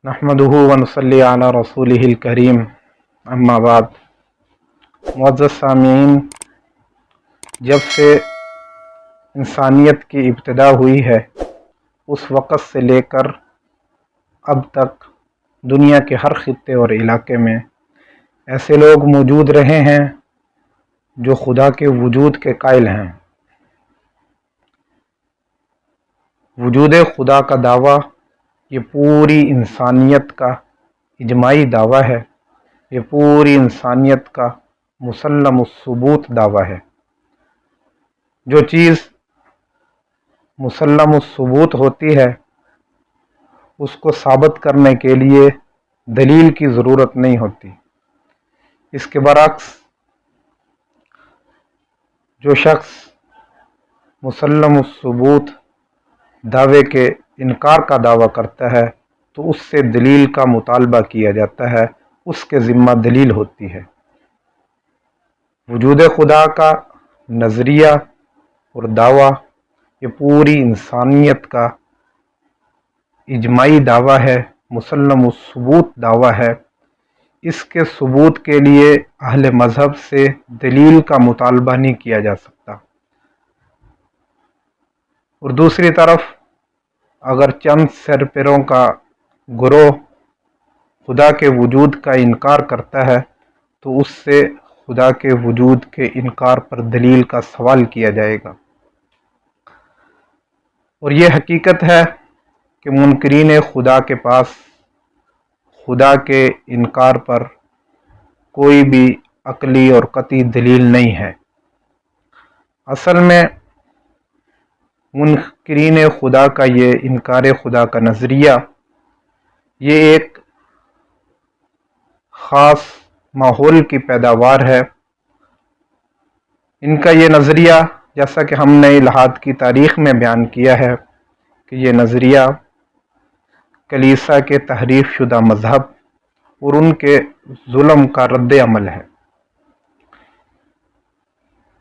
نحمدہ ونصلی علی رسولہ الکریم اما بعد۔ معزز سامعین، جب سے انسانیت کی ابتدا ہوئی ہے اس وقت سے لے کر اب تک دنیا کے ہر خطے اور علاقے میں ایسے لوگ موجود رہے ہیں جو خدا کے وجود کے قائل ہیں۔ وجود خدا کا دعویٰ یہ پوری انسانیت کا اجماعی دعویٰ ہے، یہ پوری انسانیت کا مسلم الثبوت دعویٰ ہے۔ جو چیز مسلم الثبوت ہوتی ہے اس کو ثابت کرنے کے لیے دلیل کی ضرورت نہیں ہوتی۔ اس کے برعکس جو شخص مسلم الثبوت دعوے کے انکار کا دعویٰ کرتا ہے تو اس سے دلیل کا مطالبہ کیا جاتا ہے، اس کے ذمہ دلیل ہوتی ہے۔ وجود خدا کا نظریہ اور دعویٰ یہ پوری انسانیت کا اجماعی دعویٰ ہے، مسلم الثبوت دعویٰ ہے۔ اس کے ثبوت کے لیے اہل مذہب سے دلیل کا مطالبہ نہیں کیا جا سکتا۔ اور دوسری طرف اگر چند سرپروں کا گروہ خدا کے وجود کا انکار کرتا ہے تو اس سے خدا کے وجود کے انکار پر دلیل کا سوال کیا جائے گا۔ اور یہ حقیقت ہے کہ منکرین خدا کے پاس خدا کے انکار پر کوئی بھی عقلی اور قطعی دلیل نہیں ہے۔ اصل میں منکرین خدا کا یہ انکار خدا کا نظریہ یہ ایک خاص ماحول کی پیداوار ہے۔ ان کا یہ نظریہ جیسا کہ ہم نے الہاد کی تاریخ میں بیان کیا ہے کہ یہ نظریہ کلیسا کے تحریف شدہ مذہب اور ان کے ظلم کا رد عمل ہے۔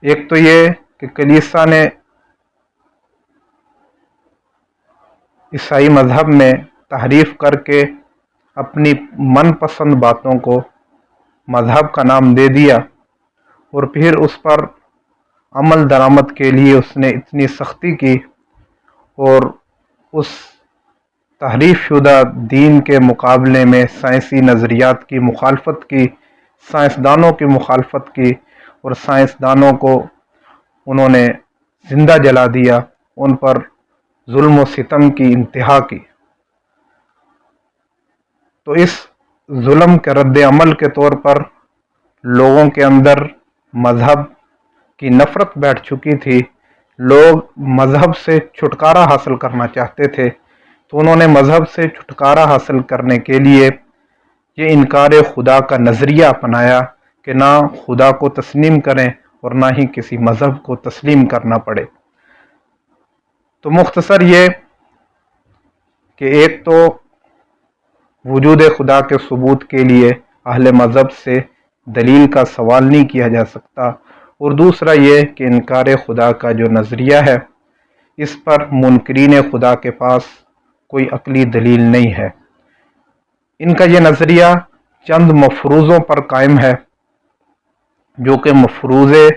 ایک تو یہ کہ کلیسا نے عیسائی مذہب میں تحریف کر کے اپنی من پسند باتوں کو مذہب کا نام دے دیا، اور پھر اس پر عمل درآمد کے لیے اس نے اتنی سختی کی اور اس تحریف شدہ دین کے مقابلے میں سائنسی نظریات کی مخالفت کی، سائنسدانوں کی مخالفت کی، اور سائنسدانوں کو انہوں نے زندہ جلا دیا، ان پر ظلم و ستم کی انتہا کی۔ تو اس ظلم کے رد عمل کے طور پر لوگوں کے اندر مذہب کی نفرت بیٹھ چکی تھی، لوگ مذہب سے چھٹکارا حاصل کرنا چاہتے تھے، تو انہوں نے مذہب سے چھٹکارا حاصل کرنے کے لیے یہ انکار خدا کا نظریہ اپنایا کہ نہ خدا کو تسلیم کریں اور نہ ہی کسی مذہب کو تسلیم کرنا پڑے۔ تو مختصر یہ کہ ایک تو وجود خدا کے ثبوت کے لیے اہل مذہب سے دلیل کا سوال نہیں کیا جا سکتا، اور دوسرا یہ کہ انکار خدا کا جو نظریہ ہے اس پر منکرین خدا کے پاس کوئی عقلی دلیل نہیں ہے۔ ان کا یہ نظریہ چند مفروضوں پر قائم ہے جو کہ مفروضے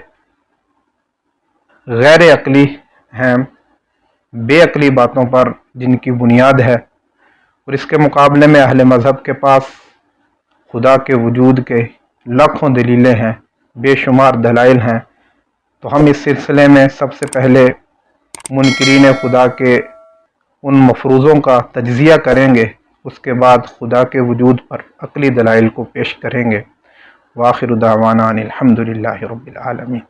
غیر عقلی ہیں، بے عقلی باتوں پر جن کی بنیاد ہے، اور اس کے مقابلے میں اہل مذہب کے پاس خدا کے وجود کے لاکھوں دلیلیں ہیں، بے شمار دلائل ہیں۔ تو ہم اس سلسلے میں سب سے پہلے منکرین خدا کے ان مفروضوں کا تجزیہ کریں گے، اس کے بعد خدا کے وجود پر عقلی دلائل کو پیش کریں گے۔ وآخر دعوانا ان الحمد للہ رب العالمین۔